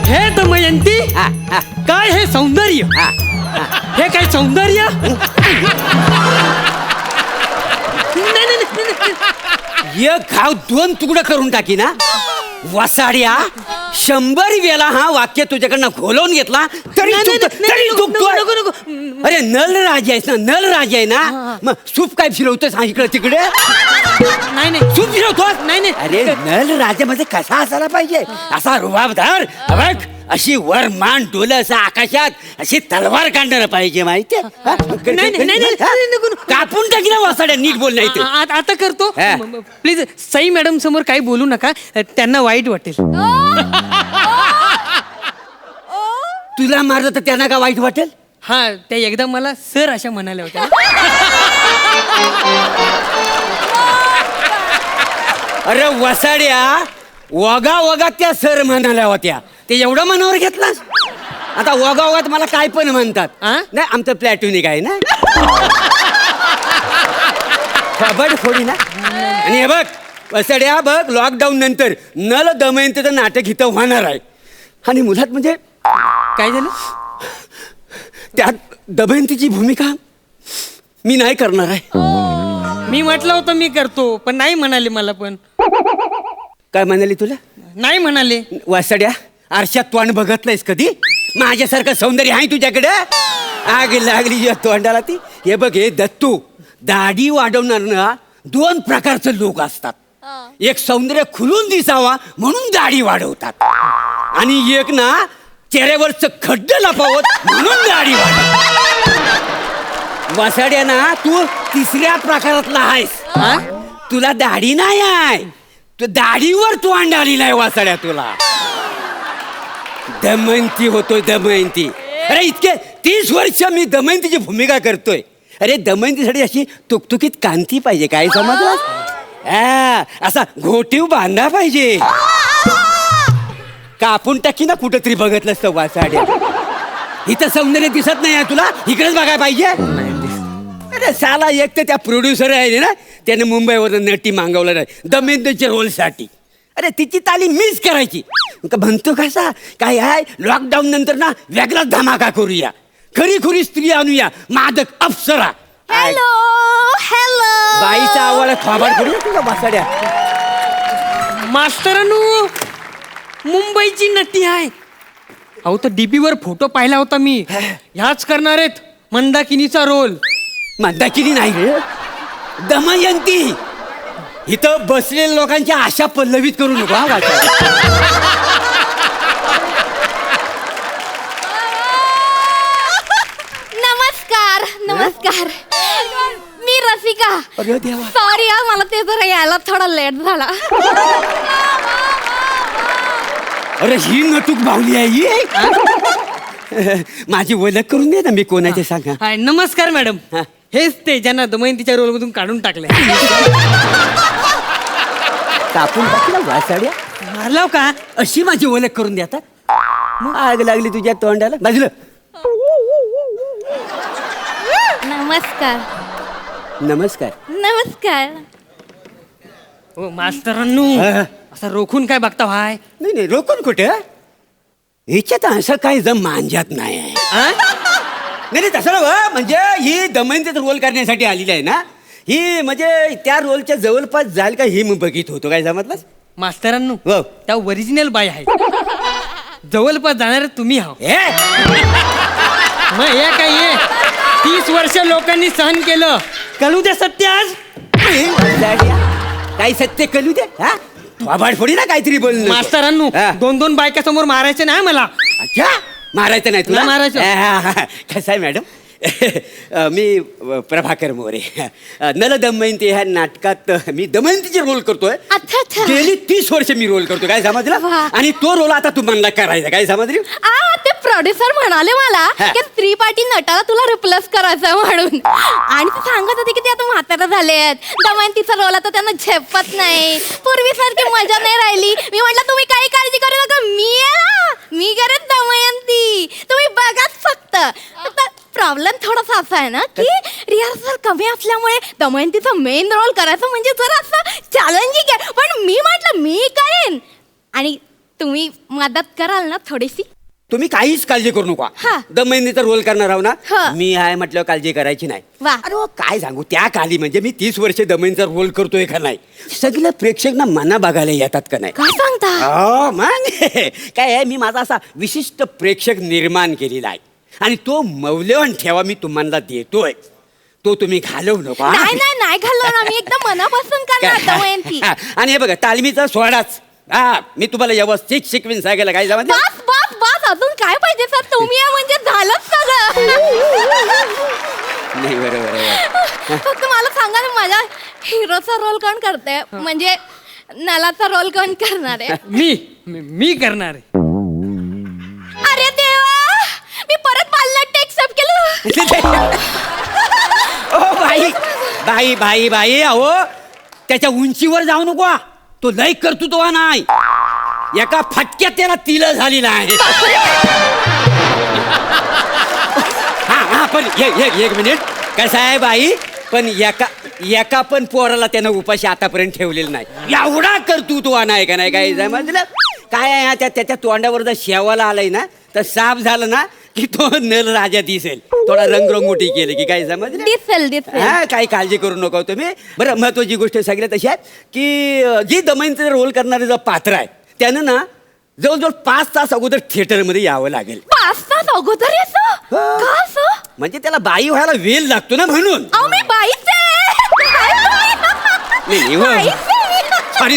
हे दमयंती, काय हे सौंदर्य? हे काय सौंदर्य? एक घाव दोन तुकडं करून टाकी ना वसाड्या. 100 वेळा हा वाक्य तुझ्याकडनं खोलवून घेतला तरी अरे नल राजा आहेस ना, नल राजा आहे ना, मग सूप काय फिरवतोस हा इकडे तिकडे? नाही सूप फिरवतोस? नाही. अरे नल राजा मध्ये कसा असायला पाहिजे? असा रुबाबदार, बघ अशी वर मान डोलं असं आकाशात, अशी तलवार काढणार पाहिजे माहिती? कापून टाकी ना वसाड्या, नीट बोल नाही तर. आता करतो. प्लीज सई मॅडम समोर काही बोलू नका, त्यांना वाईट वाटेल. तुला मारलं तर त्यांना का वाईट वाटेल? हा, त्या एकदा मला सर अशा म्हणाल्या होत्या. अरे वसाड्या, वगा त्या सर म्हणाल्या होत्या, ते एवढं मनावर घेतलास? आता वगात मला काय पण म्हणतात. नाही, आमचं प्लॅटूनिक आहे ना. खबर फोडी ना. आणि हे बघ वसाड्या, बघ लॉकडाऊन नंतर नल दमयंतीचं नाटक इथं होणार आहे. आणि मुलात म्हणजे काय झालं? त्यात दमयंतीची भूमिका मी नाही करणार आहे. मी म्हटलं होतं मी करतो, पण नाही म्हणाले मला. पण काय म्हणाली तुला? नाही म्हणाले. वासड्या, आरशात तोंड बघत नाहीस कधी? माझ्यासारखं सौंदर्य आहे तुझ्याकडे? आग लागली या तोंडाला ती. हे बघ, हे दत्तू, दाढी वाढवणार ना 2 प्रकारचे लोक असतात. एक सौंदर्य खुलून दिसावा म्हणून दाढी वाढवतात, आणि एक ना चेहऱ्यावरच खड्ड लपावत म्हणून दाढी वाढवतात. वासड्या ना, तू 3ऱ्या प्रकारातला आहेस. तुला दाढी नाही आहे, तू दाढीवर तू अंडाली नाही वासड्या. तुला दमयंती होतोय, दमयंती. अरे इतके 30 वर्ष मी दमयंतीची भूमिका करतोय. अरे दमयंतीसाठी अशी तुकतुकीत कांती पाहिजे, काय समजलं? असा घोटीव बांधा पाहिजे. कापून टाकी ना कुठंतरी बघत नसतं वासाड्या. इथं सौंदर्य दिसत नाही तुला, इकडेच बघायला पाहिजे. अरे साला, एक तर त्या प्रोड्युसर आहे ना, त्याने मुंबईवर नटी मागवलं नाही दमयंतीच्या रोलसाठी. अरे तिची तालीम मीच करायची. म्हणतो कसा काय आहे, लॉकडाऊन नंतर ना वेगळाच धमाका करूया, खरी खुरी स्त्री आणूया, मादक अप्सरा. Hello hello. बाईचा आवाज खाबाड करू तुला वासाड्या. मास्तरानू, मुंबईची नटी आहे. अहो, तो डीपी वर फोटो पाहिला होता मी. ह्याच करणार आहेत मंदाकिनीचा रोल. मंदाकिनी नाही रे, दमयंती. इथं बसलेल्या लोकांच्या आशा पल्लवित करू नको. नमस्कार नमस्कार, मी रसिका. अरे देवा. सॉरी हा, मला ते जरा यायला थोडा लेट झाला. अरे ही नटूक बावली आहे ही. माझी ओळख करून दे ना, मी कोणाचे सांगा. हाय, नमस्कार मॅडम. हेच ते ज्यांना दमयंतीच्या रोल मधून काढून टाकले. कापून टाकला वासाड्या. मारलाव का? अशी माझी ओळख करून द्या. आग लागली तुझ्या तोंडाला. बाजूला. नमस्कार नमस्कार. नमस्कार. हो मास्तरांनू, असं रोखून काय बघता भाय? नाही रोखून कुठे? हिच्यात असं काही जम मांजात नाही आहे. नाही तसं ना, म्हणजे ही दमयंतीचा रोल करण्यासाठी आलेली आहे ना, ही म्हणजे त्या रोलच्या जवळपास जाईल का ही मी बघित होतो. काय समजलं मास्तरांनू? हो. त्या ओरिजिनल बाई आहे, जवळपास जाणार तुम्ही आहो. मग हे काय हे 30 वर्ष लोकांनी सहन केलं, कळू दे सत्य आज. काही सत्य कळू दे. थोबाड फोडी ना काहीतरी बोल. मास्तरांनू, 2 बायका समोर मारायचे नाही मला. अच्छा, मारायचं नाही तुला? मारायचं. कसं आहे मॅडम, मी प्रभाकर मोरे. नल दमयंती ह्या नाटकात मी दमयंतीचे रोल करतोय. गेली 30 वर्ष मी रोल करतोय. काय समजलं? आणि तो रोल आता तुम्हाला करायचा. काय समजली? ते प्रोड्युसर म्हणाले मला की स्त्रीपाठी नटाला तुला रिप्लेस करायचं म्हणून, आणि ते सांगत होते की ते आता म्हातारा झालेत, दमयंतीचा रोल आता त्यांना झेपत नाही, पूर्वीसारखी मजा नाही राहिली. मी म्हटलं तुम्ही काही काळजी करू नका, मी आहे ना, मी करत दमयंती, तुम्ही बघाच फक्त. प्रॉब्लेम थोडासा असा आहे ना की रिहर्सल कमी असल्यामुळे दमयंतीचा मेन रोल करायचं म्हणजे जरा असं चॅलेंजिंग आहे. पण मी म्हटलं मी करेन आणि तुम्ही मदत कराल ना थोडीशी. तुम्ही काहीच काळजी करू नका. हा. दमयंतीचा रोल करणार आहो ना, हा. मी आहे म्हटलं काळजी करायची नाही. वा. अरे हो, काय सांगू त्या काली म्हणजे मी 30 वर्ष दमयंतीचा रोल करतोय का नाही, सगळे प्रेक्षक ना मना बघायला येतात का नाही. काय सांगता? हो मग काय आहे, मी माझा असा विशिष्ट प्रेक्षक निर्माण केलेला आहे आणि तो मौल्यवान ठेवा मी तुम्हाला देतोय, तो तुम्ही घालवू नका. नाही नाही नाही घालणार आम्ही एकदम मनापासून करणार दमयंती. आणि हे बघा तालमीचा सोडाच. हा, मी तुम्हाला व्यवस्थित शिकवीन सांगायला काय जमा. बस बस बस अजून काय पाहिजे सर, तुम्ही आहे म्हणजे झालंच सगळं. नाही बरोबर आहे. फक्त मला सांगा ना माझ्या हिरोचा रोल कोण करते, म्हणजे नलाचा रोल कोण करणार आहे? मी करणार आहे. अरे देवा, मी परत पालनाट्य एक्सेप्ट केलं. ओ बाई बाई बाई बाई, अहो त्याच्या उंचीवर जाऊ नको, तो लय कर्तृत्व नाही. एका फटक्यात त्याला तिल झालेला आहे. हा पण एक मिनिट, कसं आहे बाई, पण एका पण पोराला त्यानं उपाशी आतापर्यंत ठेवलेलं नाही. एवढा कर्तृत्व नाही का नाही काय समजलं काय आहे. त्याच्या तोंडावर जर शेवाला आलाय ना तर साफ झालं ना की तो नल राजा दिसेल. थोडा रंगरंगोटी केली की काय समजलं. दिसेल. हा, काही काळजी करू नका तुम्ही. बरं, महत्वाची गोष्ट सगळ्यात अशी आहे की जी दमयंतीचा रोल करणारे जो पात्र आहे त्यानं ना जवळजवळ 5 तास अगोदर थिएटरमध्ये यावं लागेल. 5 तास अगोदर येतो का असं? म्हणजे त्याला बाई व्हायला वेळ लागतो ना म्हणून. अहो मी बाईच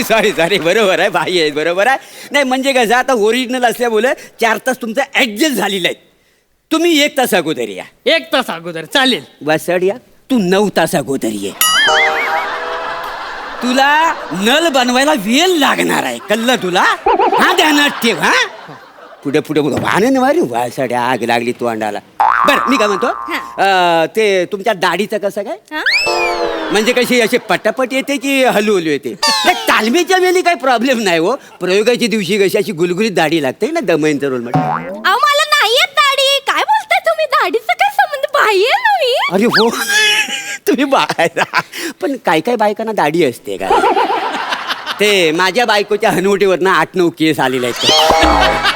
सॉरी बरोबर आहे, बाई आहे बरोबर आहे. नाही म्हणजे कसं आता ओरिजिनल असल्यामुळे 4 तास तुमचं ऍडजस्ट झालेलं आहे. तुम्ही 1 तास अगोदर या. 1 तास अगोदर चालेल. बसड या, तू 9 तास अगोदर ये. तुला नल बनवायला वेळ लागणार आहे, कळलं तुला. हा, ध्यानात ठेव. हा, पुढे वाहन मारी वासाड्या आग लागली तू अंडाला. बरं मी काय म्हणतो, ते तुमच्या दाढीचं कसं काय, हा? म्हणजे कशी अशी पटापट येते की हलू येते. तालमीच्या वेळी काही प्रॉब्लेम नाही हो. प्रयोगाच्या दिवशी कशी अशी गुलगुलीत दाढी लागते ना दमयंतीचा रोल मध्ये. अहो मला नाही येत दाढी. काय बोलताय तुम्ही? दाढीचा काय संबंध? बाई आहे ना मी. अरे हो, तुम्ही बाळा, पण काय बायकांना दाढी असते का. ते माझ्या बायकोच्या हनुवटीवरनं 8-9 केस आलेले आहेत.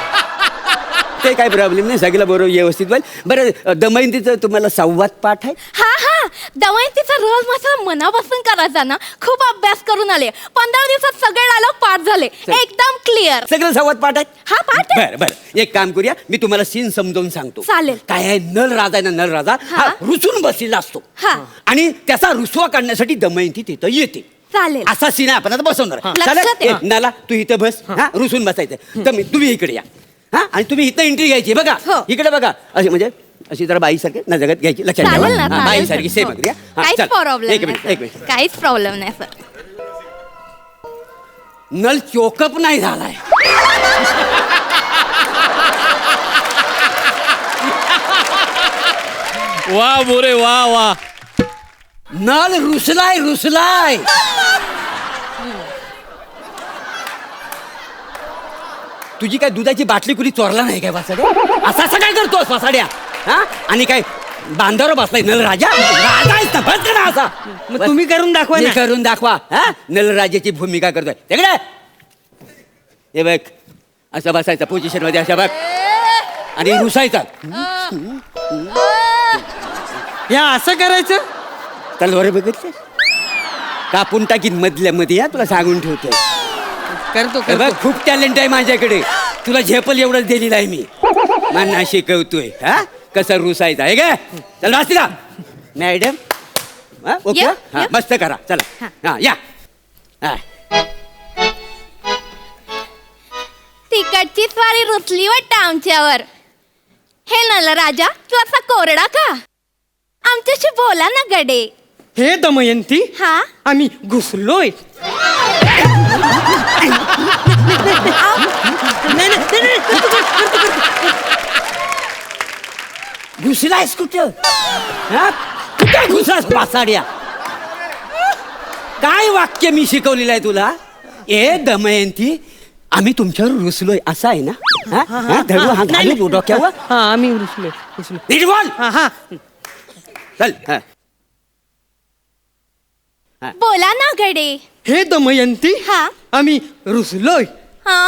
ते काय प्रॉब्लेम नाही, सगळं बरोबर व्यवस्थित होईल. बरं, दमयंतीचं तुम्हाला संवाद पाठ आहे. हा दमयंतीचा रोल माझा मनापासून करायचा ना. खूप अभ्यास करून आले. 15 दिवसात सगळे डायलॉग पाठ झाले, एकदम क्लिअर. सगळं संवाद पाठ आहे. हा पाठ आहे. बरं एक काम करूया, मी तुम्हाला सीन समजावून सांगतो. चालेल. काय आहे, नल राजा आहे ना, नल राजा हा रुसून बसलेला असतो हा. आणि त्याचा रुसवा काढण्यासाठी दमयंती तिथं येते. चालेल. असा सीन आपण आता बसवणार. लक्षात चालेल, आहे. नाला तू इथं बस. हा, रुसून बसायचं. तुम्ही इकडे या. हा, आणि तुम्ही इथं एंट्री घ्यायची. बघा हो. इकडे बघा, अशी म्हणजे अशी जरा बाईसारखी न जगत घ्यायची. लक्षात चालेल ना, ठेवा. चालेल. बाईसारखी सेम हो. अगदी. काहीच प्रॉब्लेम एक मिनिट. काहीच प्रॉब्लेम नाही सर. नल चोकअप नाही झालाय. वा बोरे वा. नल रुसलाय. तुझी काय दुधाची बाटली कुणी चोरला नाही काय वासाड्या? असा काय करतोस वासाड्या? हा, आणि काय बांधावर बसलाय नल राजा. राजा आहेस ना, बस ना असा. मग तुम्ही करून दाखवा मी ना. करून दाखवा. हा, नल राजाची भूमिका करतोय तिकडे. हे बघ, असं बसायचं पोझिशन मध्ये, अशा बघ, आणि रुसायचा. या असं करायचं. तलवार बघितले कापून टाकीन मधल्या मध्ये. या तुला सांगून ठेवतोय. करतो हे बघ, खूप टॅलेंट आहे माझ्याकडे. तुला झेपल एवढंच दिलेलं आहे मी. मान्ना शिकवतोय. हा, कसं रुसायचं आहे का. चल वाचला मॅडम. ओके, हा मस्त करा. चला हा या. हा, तिकडची स्वारी रुचली वाटतं आमच्यावर. हे नल राजा, तू असा कोरडा का? आमच्याशी बोला ना गडे. हे दमयंती, हा आम्ही घुसलोय. घुसलायस कुठं? हा, कुठं घुसलास वासाड्या? काय वाक्य मी शिकवलेलं आहे तुला? ए दमयंती, आम्ही तुमच्यावर रुसलोय असं आहे ना. हा? हा, धरू हा घालू तू डोक्यावर हा आम्ही रुसलो. नीट बोल हा हा चल हा. बोला ना गडे. हे दमयंती हा आम्ही रुसलोय. हा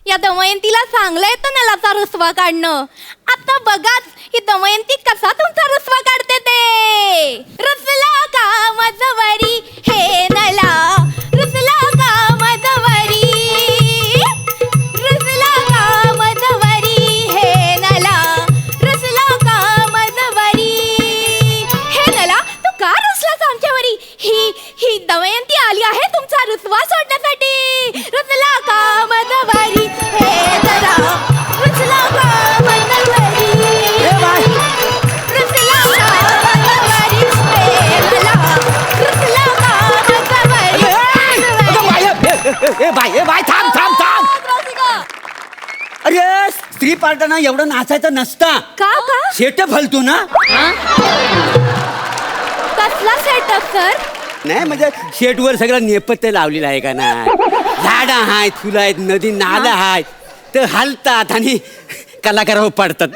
या दमयंतीला चांगलं येतं नलाचा रुसवा काढणं. आता बघाच ही दमयंती कसा तुमचा रुसवा काढते ते. रुसला का मजवरी हे नला, रुसला का मजवरी, रुसला का मजवरी हे नला, रुसला का मजवरी हे नला. तू का रुसलास आमच्यावरी? ही दमयंती आली आहे तुमचा रुसवा सोडण्यासाठी. रुसला का मजवरी हे नला, रुसला का मजवरी, रुसला का मजवरी हे नला, रुसला का मजवरी. ए बाय थांब थांब थांब. अरे स्त्री पार्टाना एवढं नाचायचं नसतं. का सेटअप हलतो ना. कसला सेटअप सर? नाही म्हणजे शेटवर सगळं नेपथ्य लावलेलं आहे का ना. झाडं आहेत, फुलं आहेत, नदी नालं आहेत, तर हलतात आणि कलाकारावर पडतात.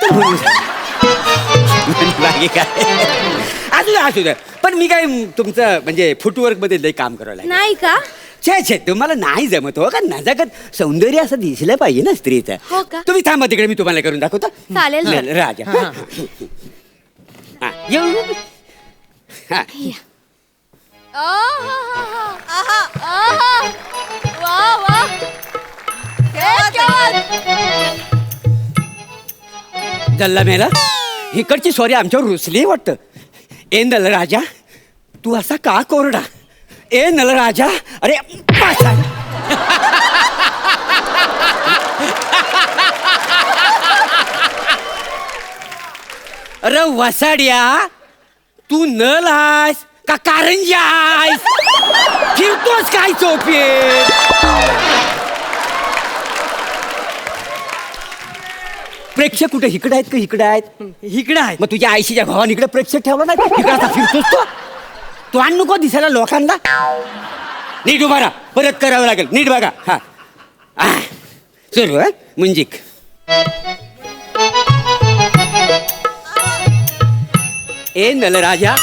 बाकी काय असू द्या. पण मी काय तुमचं म्हणजे फुटवर्क मध्ये लई काम करावं लागेल. नाही का? छे तुम्हाला नाही जमत हो का. नजाकत सौंदर्य असं दिसलं पाहिजे ना स्त्रीचं. हो का? तुम्ही थांबा तिकडे, मी तुम्हाला करून दाखवतो. चालेल सर. चल, राजा हा, येऊ. हा. जल्ला मेला इकडची सॉरी आमच्यावर रुसली वाटतं. ए नलराजा तू असा का कोरडा. ए नलराजा अरे पासा. अरे वसाड्या तू नल आहेस का कारंजा आहेस. फिरतोस काय चोपेत. प्रेक्षक कुठे इकडे आहेत का इकडे आहेत. इकडे आहे. मग तुझ्या आईशीच्या भावाने इकडे प्रेक्षक ठेवला नाही. इकडे आता फिरतोस तू आण नको दिसायला लोकांना. नीट उभा राहा, परत करावं लागेल. नीट बघा. हा सुरू मुंजिक. ए नलराजा